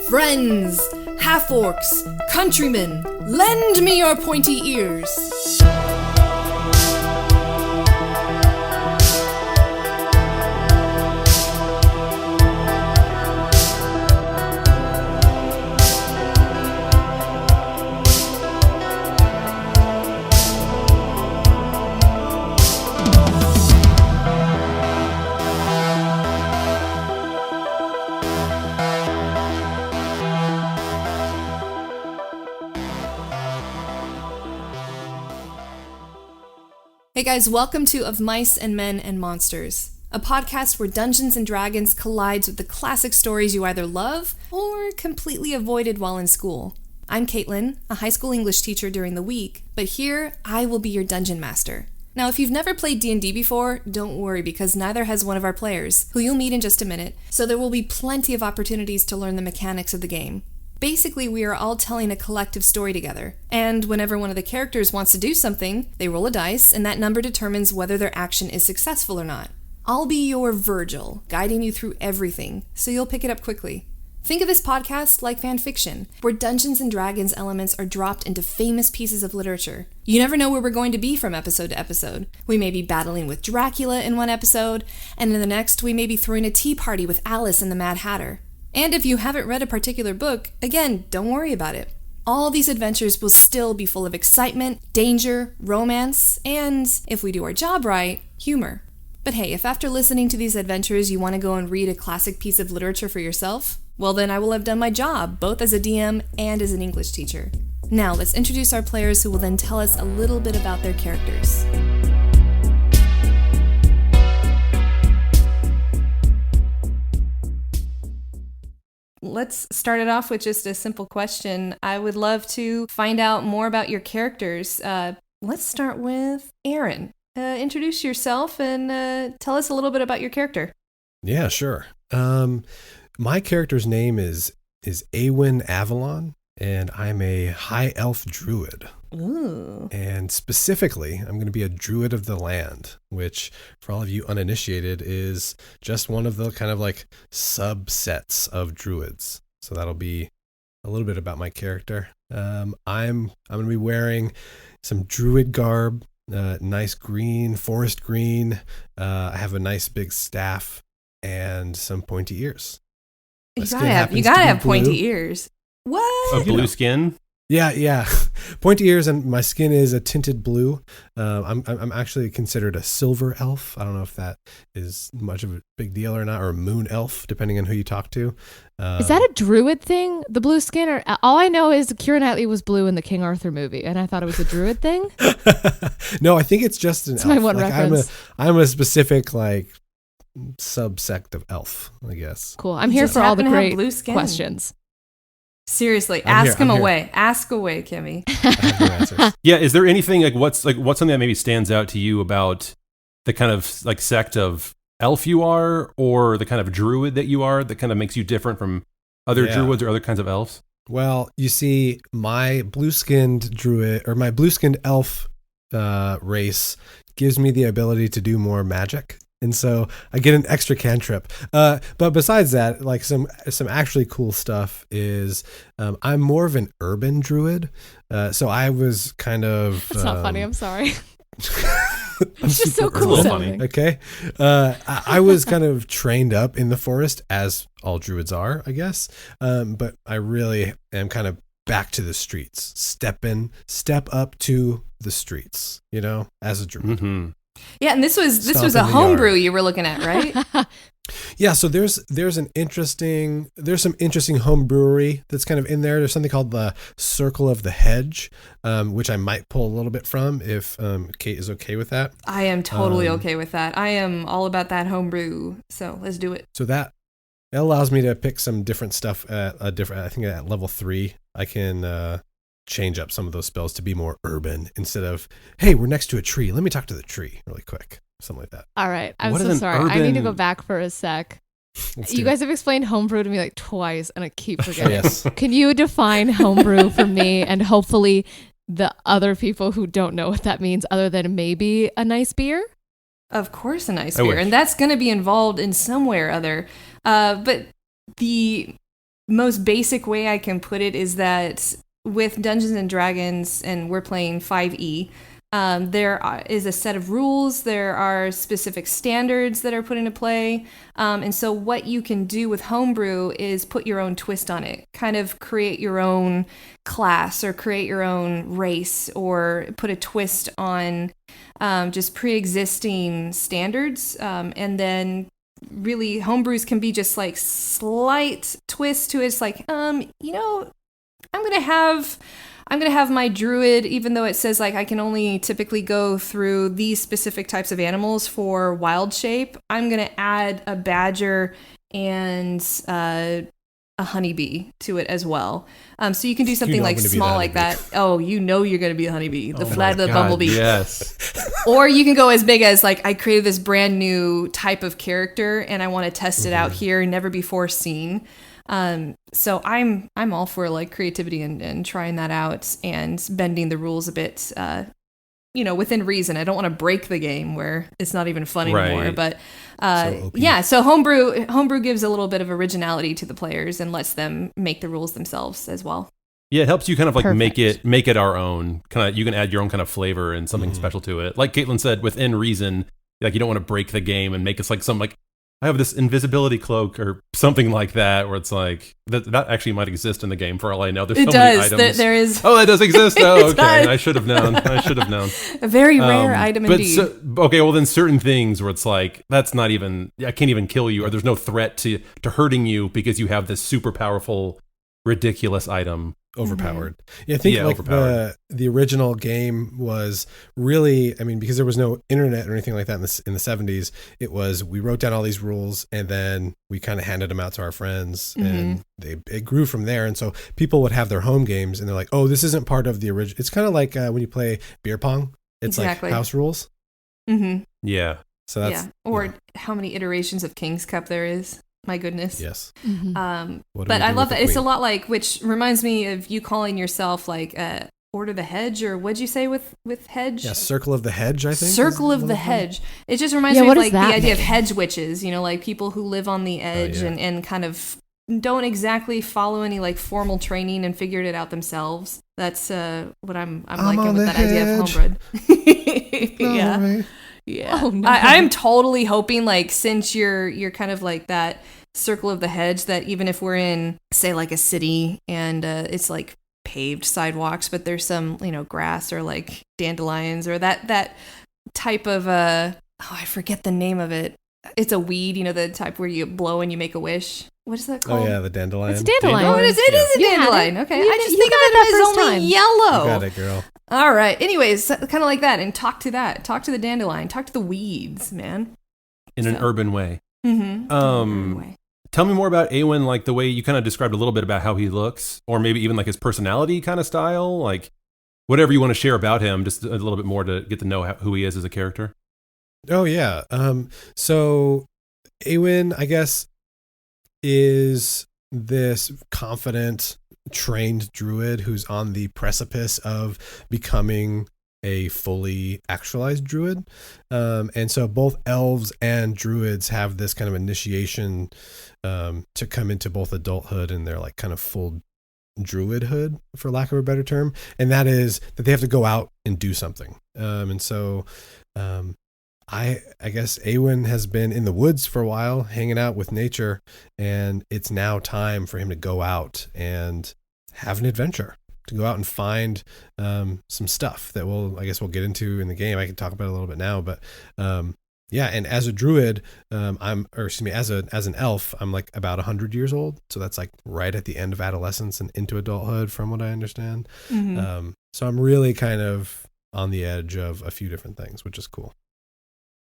Friends, half-orcs, countrymen, lend me your pointy ears. Hey guys, welcome to Of Mice and Men and Monsters, a podcast where Dungeons and Dragons collides with the classic stories you either love or completely avoided while in school. I'm Katelyn, a high school English teacher during the week, but here I will be your Dungeon Master. Now, if you've never played D&D before, don't worry because neither has one of our players, who you'll meet in just a minute, so there will be plenty of opportunities to learn the mechanics of the game. Basically, we are all telling a collective story together, and whenever one of the characters wants to do something, they roll a dice, and that number determines whether their action is successful or not. I'll be your Virgil, guiding you through everything, so you'll pick it up quickly. Think of this podcast like fan fiction, where Dungeons and Dragons elements are dropped into famous pieces of literature. You never know where we're going to be from episode to episode. We may be battling with Dracula in one episode, and in the next we may be throwing a tea party with Alice and the Mad Hatter. And if you haven't read a particular book, again, don't worry about it. All these adventures will still be full of excitement, danger, romance, and, if we do our job right, humor. But hey, if after listening to these adventures you want to go and read a classic piece of literature for yourself, well then I will have done my job, both as a DM and as an English teacher. Now let's introduce our players who will then tell us a little bit about their characters. Let's start it off with just a simple question. I would love to find out more about your characters. Let's start with Aaron. Introduce yourself and tell us a little bit about your character. Yeah, sure. My character's name is Awen Avalon, and I'm a high elf druid. Ooh. And specifically, I'm going to be a druid of the land, which, for all of you uninitiated, is just one of the kind of like subsets of druids. So that'll be a little bit about my character. I'm going to be wearing some druid garb, nice green, forest green. I have a nice big staff and some pointy ears. You gotta have pointy ears. What? A blue skin? Yeah. Pointy ears, and my skin is a tinted blue. I'm actually considered a silver elf. I don't know if that is much of a big deal or not, or a moon elf, depending on who you talk to. Is that a druid thing, the blue skin? Or all I know is Keira Knightley was blue in the King Arthur movie, and I thought it was a druid thing. No, I think it's just an elf. My one reference. I'm a specific subsect of elf, I guess. Cool. I'm here for all the great questions. Seriously, ask him away. Ask away, Kimmie. I have no answers. Yeah, is there anything what's something that maybe stands out to you about the kind of sect of elf you are, or the kind of druid that you are, that kind of makes you different from other druids or other kinds of elves? Well, you see, my blue-skinned druid or my blue-skinned elf race gives me the ability to do more magic. And so I get an extra cantrip. But besides that, some actually cool stuff is I'm more of an urban druid. So I was kind of... That's not funny. I'm sorry. It's just so cool sounding. Okay. I was kind of trained up in the forest, as all druids are, I guess. But I really am kind of back to the streets. Step up to the streets, as a druid. Mm-hmm. Yeah, and this was a homebrew you were looking at, right? Yeah, so there's some interesting home brewery that's kind of in there. There's something called the Circle of the Hedge, which I might pull a little bit from if Kate is okay with that. I am totally okay with that. I am all about that homebrew, so let's do it. So that allows me to pick some different stuff I think at level 3, I can change up some of those spells to be more urban instead of, hey, we're next to a tree, let me talk to the tree really quick, something like that. All right, I'm so sorry. I need to go back for a sec. You guys have explained homebrew to me twice and I keep forgetting. Yes. Can you define homebrew for me and hopefully the other people who don't know what that means, other than maybe a nice beer? Of course a nice beer, and that's going to be involved in some way or other. But the most basic way I can put it is that with Dungeons and Dragons, and we're playing 5e, is a set of rules. There are specific standards that are put into play. And so what you can do with homebrew is put your own twist on it, kind of create your own class or create your own race or put a twist on just pre-existing standards. And then really homebrews can be just like slight twist to it. It's like, I'm gonna have my druid, even though it says like I can only typically go through these specific types of animals for wild shape. I'm gonna add a badger and a honeybee to it as well. So you can do something like small like that. Oh, you're gonna be a honeybee, the flat-legged bumblebee. Yes. Or you can go as big as like I created this brand new type of character and I want to test it out here, never before seen. So I'm all for like creativity and trying that out and bending the rules a bit, within reason. I don't want to break the game where it's not even fun anymore, but, so homebrew gives a little bit of originality to the players and lets them make the rules themselves as well. Yeah, it helps you kind of like make it our own. Kind of, you can add your own kind of flavor and something special to it. Like Katelyn said, within reason, like you don't want to break the game and make us like some like, I have this invisibility cloak or something like that, where it's like that actually might exist in the game for all I know. There's so many items. There is. Oh, that does exist. Oh, okay. I should have known. A very rare item indeed. Well, then certain things where it's like that's not even. I can't even kill you, or there's no threat to hurting you because you have this super powerful, ridiculous item. Overpowered. Yeah, I think like the original game was really, I mean, because there was no internet or anything like that in the 70s, it was we wrote down all these rules and then we kind of handed them out to our friends and it grew from there. And so people would have their home games and they're like, oh, this isn't part of the original. It's kind of like when you play beer pong. It's like house rules. Mm-hmm. Yeah. So that's or how many iterations of King's Cup there is. My goodness. Yes. But I love that. It's a lot like, which reminds me of you calling yourself like Order the Hedge, or what'd you say with Hedge? Yeah, Circle of the Hedge, I think. Circle of the Hedge. It just reminds me of like the idea of hedge witches, like people who live on the edge and kind of don't exactly follow any like formal training and figured it out themselves. That's what I'm liking with that idea of homebred. Yeah. Yeah, oh, no. I'm totally hoping like since you're kind of like that circle of the hedge, that even if we're in say like a city and it's like paved sidewalks, but there's some grass or like dandelions or that type of I forget the name of it. It's a weed, the type where you blow and you make a wish. What is that called? Oh yeah, the dandelion. It's a dandelion. Oh, it is a dandelion. Okay, I just think of it as only yellow. You got it, girl. All right. Anyways, kind of like that, and talk to the dandelion, talk to the weeds, man. In an urban way. Mm-hmm. Tell me more about Awen, like the way you kind of described a little bit about how he looks, or maybe even like his personality kind of style, like whatever you want to share about him, just a little bit more to get to know who he is as a character. Oh yeah. So Awen, I guess, is this confident, trained druid who's on the precipice of becoming a fully actualized druid. And so both elves and druids have this kind of initiation to come into both adulthood and their like kind of full druidhood, for lack of a better term. And that is that they have to go out and do something. And so I guess Awen has been in the woods for a while, hanging out with nature, and it's now time for him to go out and have an adventure, to go out and find some stuff that we'll get into in the game. I can talk about it a little bit now, but and as a druid, as an elf, I'm like about 100 years old, so that's like right at the end of adolescence and into adulthood, from what I understand. Mm-hmm. So I'm really kind of on the edge of a few different things, which is cool.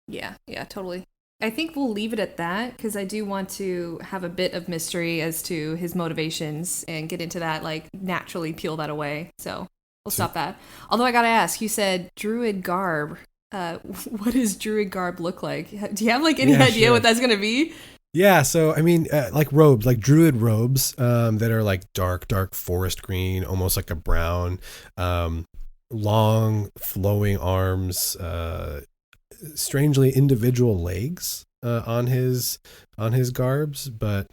Yeah, totally. I think we'll leave it at that because I do want to have a bit of mystery as to his motivations and get into that, like naturally peel that away. So we'll stop that. Although I gotta ask, you said druid garb. What does druid garb look like? Do you have like any idea what that's gonna be? Yeah, so I mean, like robes, like druid robes that are like dark forest green, almost like a brown, long flowing arms, strangely individual legs on his garbs, but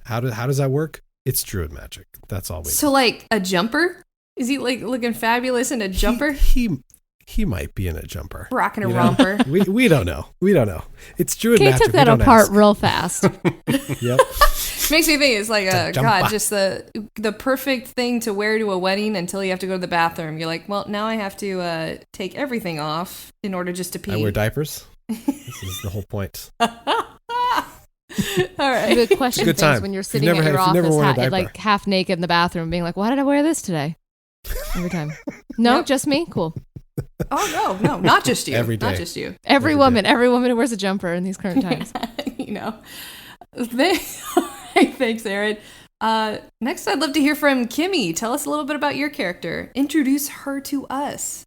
how does that work? It's druid magic. That's all we know. So like a jumper? Is he like looking fabulous in a jumper? He might be in a jumper. Rocking a romper. We don't know. We don't know. It's druid Kate magic. took that apart real fast. Yep. Makes me think it's like jumper. just the perfect thing to wear to a wedding until you have to go to the bathroom. You're like, well, now I have to take everything off in order just to pee. I wear diapers. This is the whole point. All right. You would question Good things time. when you're If sitting you've at never your had- if you've never office, worn a diaper. like half naked in the bathroom, being like, "Why did I wear this today?" Every time. No, Yep. just me. Cool. Oh no, not just you. Every day. Not just you. Every Every woman who wears a jumper in these current times. You know. Thanks, Aaron. Next, I'd love to hear from Kimmie. Tell us a little bit about your character. Introduce her to us.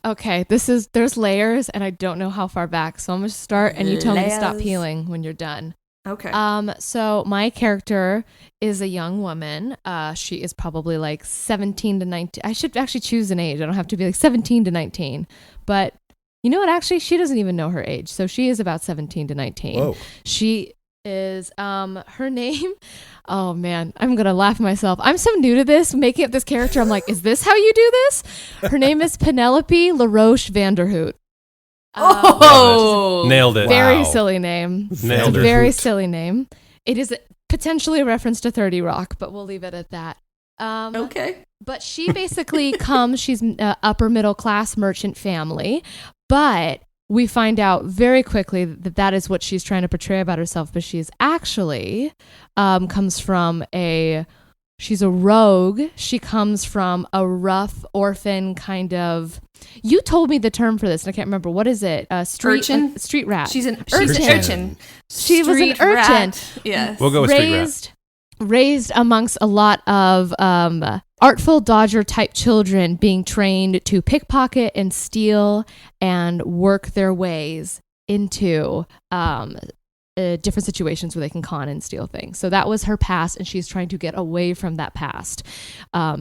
Okay, there's layers, and I don't know how far back, so I'm gonna start, and you tell me to stop Layers. peeling when you're done. Okay. So my character is a young woman. She is probably like 17 to 19. I should actually choose an age. I don't have to be like 17 to 19. But you know what? Actually, she doesn't even know her age. So she is about 17 to 19. Whoa. She is, her name, oh man, I'm going to laugh at myself. I'm so new to this, making up this character. I'm like, is this how you do this? Her name is Penelope LaRoche Vanderhoot. Oh, Nailed it. Very Wow. silly name. Nailed It's a it. very silly name. It is potentially a reference to 30 Rock, but we'll leave it at that. Okay. But she basically she's upper middle class merchant family, but we find out very quickly that that is what she's trying to portray about herself, but she is actually comes from she's a rogue. She comes from a rough orphan kind of. You told me the term for this, and I can't remember. What is it? Street Urchin? Street rat. She's an Urchin. urchin. She was an Street urchin. rat. Yes. We'll go with street rat. Raised amongst a lot of artful dodger type children being trained to pickpocket and steal and work their ways into different situations where they can con and steal things. So that was her past, and she's trying to get away from that past.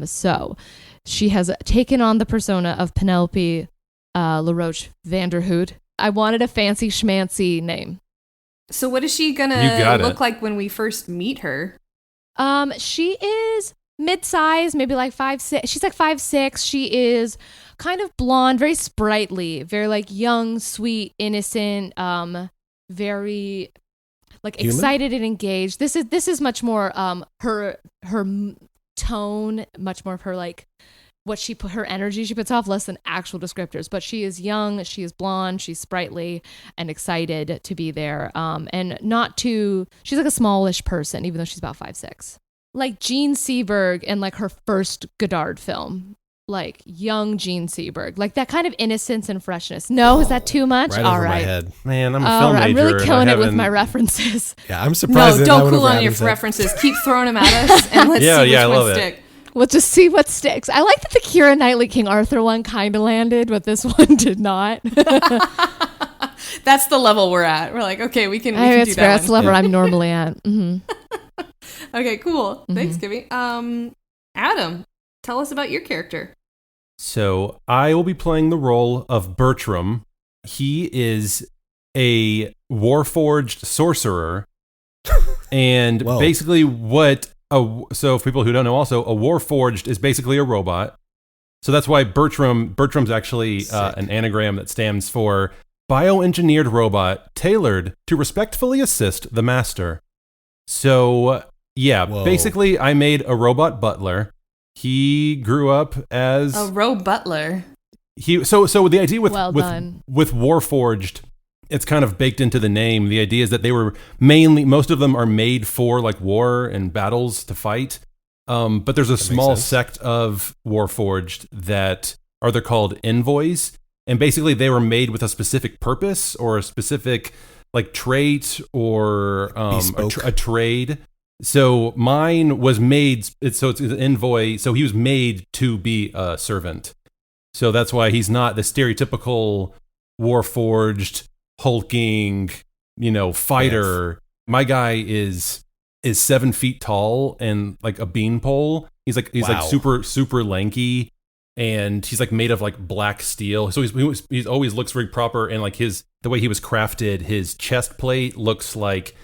So she has taken on the persona of Penelope LaRoche Vanderhoot. I wanted a fancy schmancy name. So what is she You gonna got look it. like when we first meet her? She is mid-size, maybe like 5'6". She's like 5'6". She is kind of blonde, very sprightly, very like young, sweet, innocent, very like Human? excited and engaged. This is much more her tone, much more of her like her energy she puts off, less than actual descriptors. But she is young, she is blonde, she's sprightly and excited to be there. And she's like a smallish person, even though she's about 5'6". Like Jean Seberg in like her first Godard film. Like young Jean Seberg. Like that kind of innocence and freshness. No, is that too much? Right All over my right. head. Man, I'm a All film right. I'm major. really and killing I it with haven't- my references. Yeah, I'm surprised. No, that don't went cool over on your Adam's head. references. Keep throwing them at us, and let's Yeah, see which yeah, I love ones it. stick. We'll just see what sticks. I like that the Keira Knightley King Arthur one kind of landed, but this one did not. That's the level we're at. We're like, okay, we can do That's fair. that That's the one. level I'm normally at. Mm-hmm. Okay, cool. Thanks, Kimmie. Adam, tell us about your character. So I will be playing the role of Bertram. He is a warforged sorcerer. And Whoa. basically so for people who don't know also, a warforged is basically a robot. So that's why Bertram's actually Sick. an anagram that stands for bioengineered robot tailored to respectfully assist the master. So yeah, Whoa. basically I made a robot butler. He grew up as A Roe Butler. so the idea with Well done. with Warforged, it's kind of baked into the name. The idea is that they were most of them are made for like war and battles to fight. But there's a makes small sense. sect of Warforged they're called envoys, and basically they were made with a specific purpose or a specific like trait or Bespoke. a trade. So mine was made. It's an envoy. So he was made to be a servant. So that's why he's not the stereotypical warforged, hulking, fighter. Yes. My guy is 7 feet tall and like a beanpole. He's like Wow. super super lanky, and he's like made of like black steel. So he's always looks very proper, and like the way he was crafted, his chest plate looks like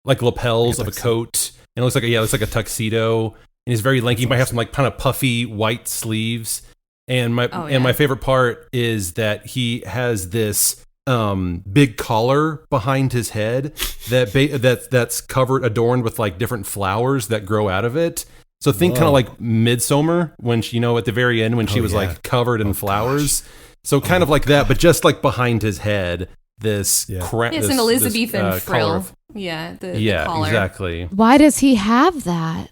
like lapels of a coat, and it looks like a tuxedo, and he's very lanky. He might have some like kind of puffy white sleeves. And my favorite part is that he has this big collar behind his head that's adorned with like different flowers that grow out of it. So think kind of like Midsummer when she, at the very end when she was like covered in flowers. Gosh. So kind of like that, but just like behind his head, this it's an Elizabethan frill. The collar. Exactly. Why does he have that?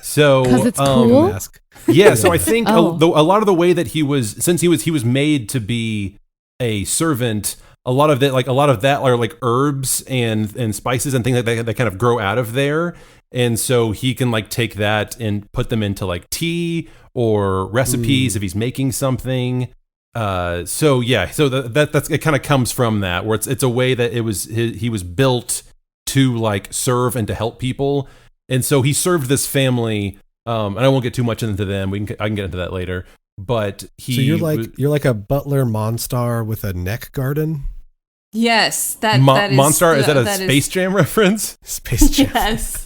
So because it's cool. Yeah, so I think a lot of the way that he was made to be a servant. A lot of that are like herbs and spices and things that kind of grow out of there. And so he can like take that and put them into like tea or recipes if he's making something. So that's it kind of comes from that, where it's a way that he was built to like serve and to help people. And so he served this family, and I won't get too much into them. I can get into that later. But so you're like a butler Monstar with a neck garden. Yes, that is Monstar. Is that a Space Jam reference? Space Jam. Yes.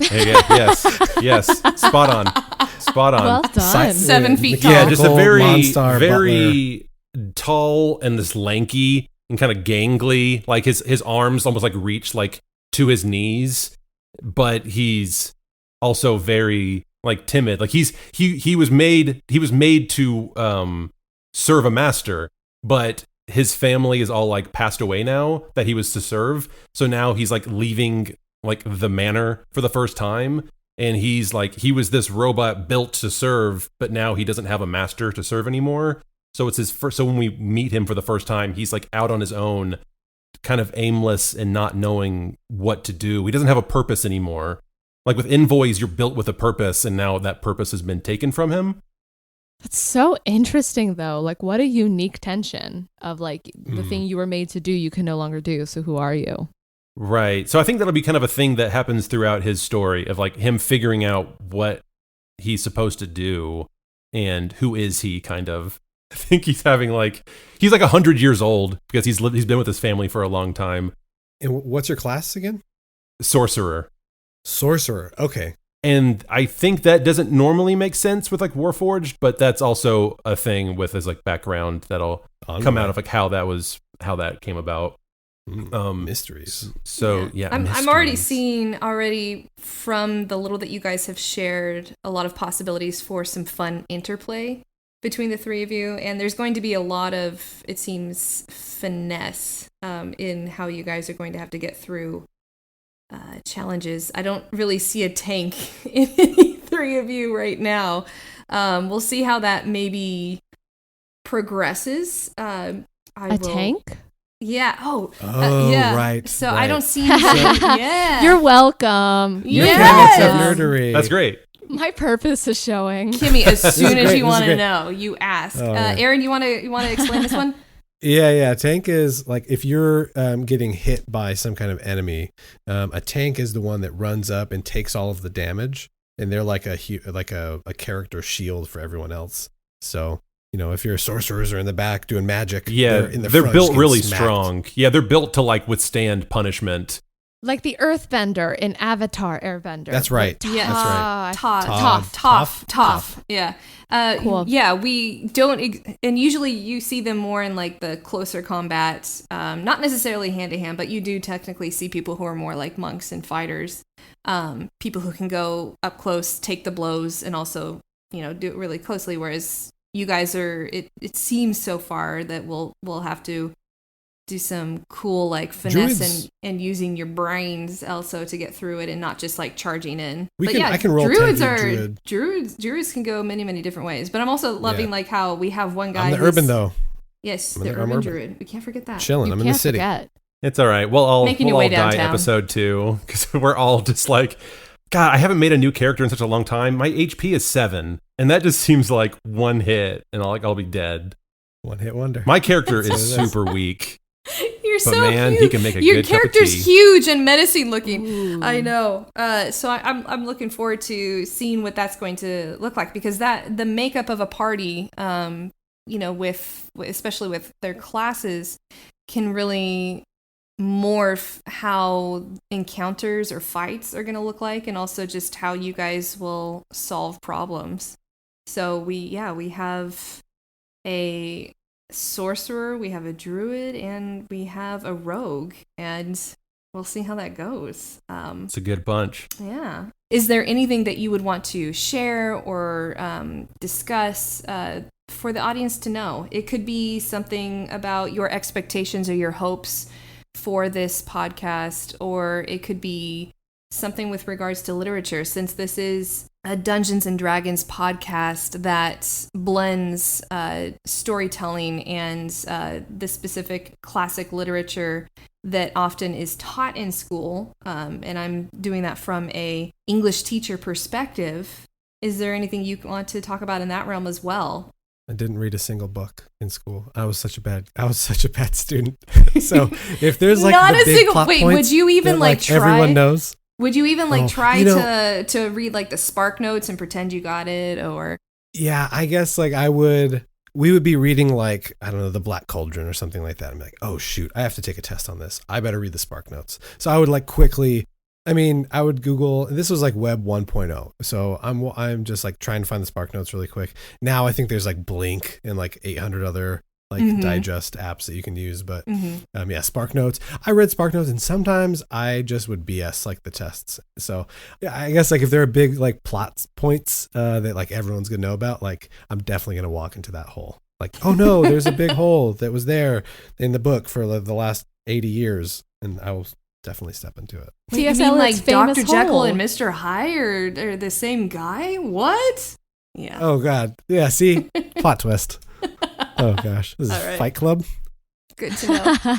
Yes. Spot on. Well done. 7 feet tall. Yeah, just a very very tall and this lanky and kind of gangly. Like his arms almost like reach like to his knees, but he's also very like timid. Like he was made to serve a master, but his family is all like passed away now that he was to serve. So now he's like leaving like the manor for the first time, and he's like he was this robot built to serve, but now he doesn't have a master to serve anymore. So it's his first. So when we meet him for the first time, he's like out on his own, kind of aimless and not knowing what to do. He doesn't have a purpose anymore. Like with Envoys, you're built with a purpose, and now that purpose has been taken from him. That's so interesting, though. Like, what a unique tension of like the thing you were made to do, you can no longer do. So who are you? Right. So I think that'll be kind of a thing that happens throughout his story of like him figuring out what he's supposed to do and who is he kind of. I think he's like 100 years old because he's been with his family for a long time. And what's your class again? Sorcerer. Okay. And I think that doesn't normally make sense with like Warforged, but that's also a thing with his like background that'll come out of like how that came about. Mysteries. So I'm already seeing from the little that you guys have shared a lot of possibilities for some fun interplay between the three of you, and there's going to be a lot of, it seems, finesse in how you guys are going to have to get through challenges. I don't really see a tank in any three of you right now. We'll see how that maybe progresses. Tank? Yeah. Yeah. Right. So right. I don't see anything. Yeah. You're welcome. Yes. That's great. My purpose is showing. Kimmie, as soon as you want to know, you ask. Aaron, you want to explain this one? Yeah. Tank is like if you're getting hit by some kind of enemy, a tank is the one that runs up and takes all of the damage, and they're like a character shield for everyone else. So if your sorcerers are in the back doing magic, they're built really strong. Yeah, they're built to like withstand punishment. Like the Earthbender in Avatar Airbender. That's right. Yeah, that's right. Toph. Yeah. Cool. Yeah, we don't, and usually you see them more in like the closer combat, not necessarily hand to hand, but you do technically see people who are more like monks and fighters, people who can go up close, take the blows, and also do it really closely. Whereas you guys are, it seems so far that we'll have to do some cool like finesse and using your brains also to get through it and not just like charging in. I can roll druids can go many different ways, but I'm also loving like how we have one guy I'm the urban though. Yes, the urban druid. We can't forget that. Chilling. I'm in the city. Forget. It's all right. We'll all die downtown. episode 2 because we're all just like, God, I haven't made a new character in such a long time. My HP is 7, and that just seems like one hit and I'll be dead. One hit wonder. My character is super weak. You're but so man, cute. He can make a Your good cup of character's tea. huge and menacing looking. Ooh. I know. So I'm looking forward to seeing what that's going to look like, because the makeup of a party, with especially with their classes, can really morph how encounters or fights are going to look like, and also just how you guys will solve problems. So we have a sorcerer, we have a druid, and we have a rogue, and we'll see how that goes. It's a good bunch. Yeah. Is there anything that you would want to share or discuss for the audience to know? It could be something about your expectations or your hopes for this podcast, or it could be something with regards to literature, since this is a Dungeons and Dragons podcast that blends storytelling and the specific classic literature that often is taught in school, and I'm doing that from a English teacher perspective. Is there anything you want to talk about in that realm as well? I didn't read a single book in school. I was such a bad student. So if there's like not the a big single plot wait, points would you even that, like try? Everyone knows. Would you even like try you know, to read like the Spark Notes and pretend you got it, or? Yeah, I guess like we would be reading like, I don't know, the Black Cauldron or something like that. I'm like, oh shoot, I have to take a test on this. I better read the Spark Notes. So I would like quickly, I would Google, this was like Web 1.0. So I'm just like trying to find the Spark Notes really quick. Now I think there's like Blink and like 800 other like digest apps that you can use. But yeah, Spark Notes. I read Spark Notes, and sometimes I just would BS like the tests. So yeah, I guess like if there are big like plot points that like everyone's gonna know about, like I'm definitely gonna walk into that hole. Like, oh no, there's a big hole that was there in the book for the last 80 years, and I will definitely step into it. Wait, you mean like Dr. Jekyll and Mr. Hyde are the same guy? What? Yeah. Oh god. Yeah. See, plot twist. Oh gosh, this is right. Fight Club. Good to know.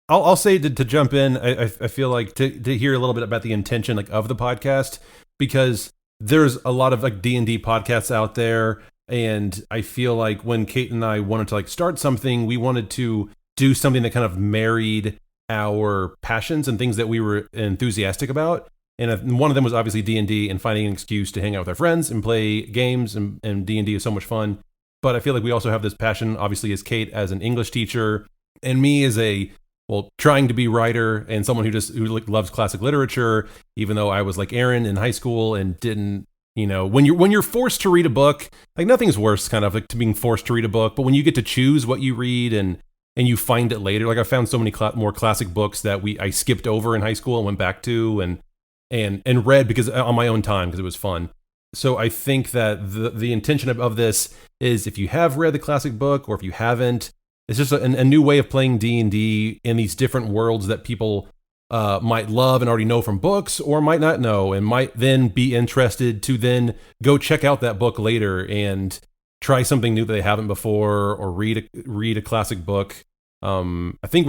I'll say to jump in. I feel like to hear a little bit about the intention like of the podcast, because there's a lot of like D&D podcasts out there, and I feel like when Kate and I wanted to like start something, we wanted to do something that kind of married our passions and things that we were enthusiastic about. And one of them was obviously D&D, and finding an excuse to hang out with our friends and play games, and D&D is so much fun. But I feel like we also have this passion, obviously, as Kate as an English teacher, and me as trying to be writer and someone who loves classic literature, even though I was like Aaron in high school and didn't, when you're forced to read a book, like nothing's worse kind of like to being forced to read a book, but when you get to choose what you read and you find it later, like I found so many more classic books that I skipped over in high school and went back to and read because on my own time because it was fun. So I think that the intention of this is, if you have read the classic book or if you haven't, it's just a new way of playing D&D in these different worlds that people might love and already know from books, or might not know and might then be interested to then go check out that book later and try something new that they haven't before, or read a classic book. I think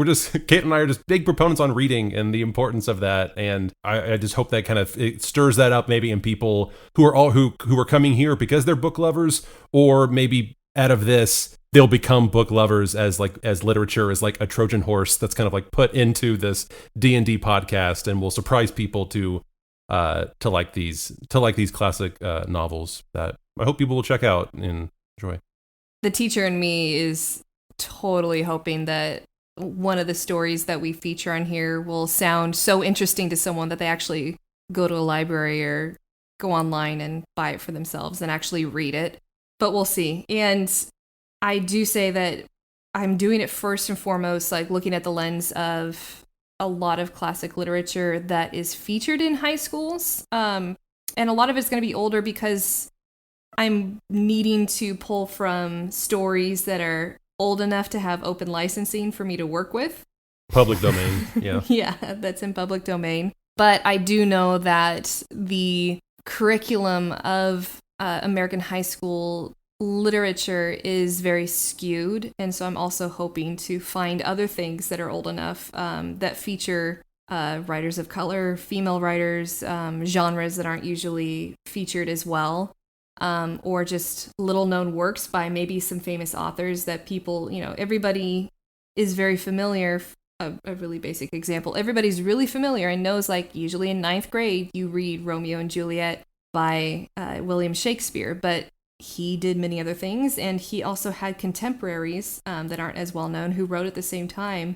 Kate and I are just big proponents on reading and the importance of that, and I just hope that kind of it stirs that up maybe in people who are coming here because they're book lovers, or maybe out of this they'll become book lovers as literature is like a Trojan horse that's kind of like put into this D&D podcast, and will surprise people to like these classic novels that I hope people will check out and enjoy. The teacher in me is totally hoping that one of the stories that we feature on here will sound so interesting to someone that they actually go to a library or go online and buy it for themselves and actually read it. But we'll see. And I do say that I'm doing it first and foremost, like looking at the lens of a lot of classic literature that is featured in high schools. And a lot of it's going to be older because I'm needing to pull from stories that are old enough to have open licensing for me to work with. Public domain, yeah. Yeah, that's in public domain. But I do know that the curriculum of American high school literature is very skewed. And so I'm also hoping to find other things that are old enough that feature writers of color, female writers, genres that aren't usually featured as well. Or just little known works by maybe some famous authors that people, everybody is very familiar. A really basic example. Everybody's really familiar and knows, like, usually in 9th grade, you read Romeo and Juliet by William Shakespeare, but he did many other things. And he also had contemporaries that aren't as well known who wrote at the same time,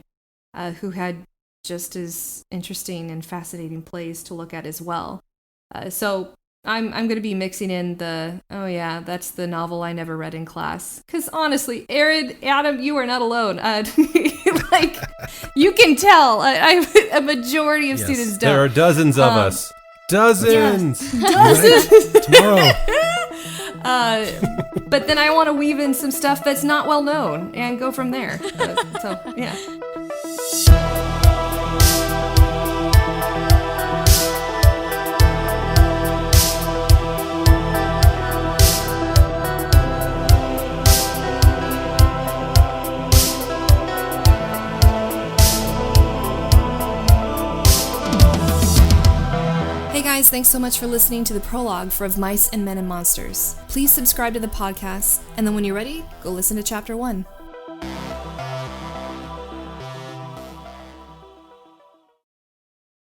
who had just as interesting and fascinating plays to look at as well. So I'm going to be mixing in that's the novel I never read in class. Because honestly, Adam, you are not alone. Like, you can tell. A majority of students don't. There are dozens of us. Dozens! Yeah. Dozens! Tomorrow. But then I want to weave in some stuff that's not well known and go from there. Yeah. Hey guys, thanks so much for listening to the prologue for Of Mice and Men and Monsters. Please subscribe to the podcast, and then when you're ready, go listen to Chapter 1.